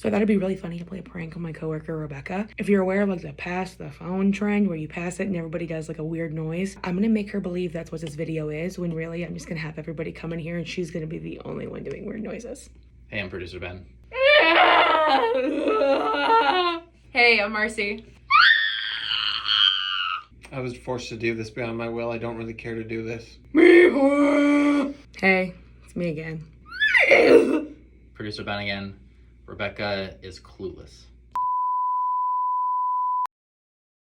So I thought it'd be really funny to play a prank on my coworker, Rebecca. If you're aware of like the pass the phone trend where you pass it and everybody does like a weird noise, I'm gonna make her believe that's what this video is, when really I'm just gonna have everybody come in here and she's gonna be the only one doing weird noises. Hey, I'm producer Ben. Hey, I'm Marcy. I was forced to do this beyond my will. I don't really care to do this. Hey, it's me again. Producer Ben again. Rebecca is clueless.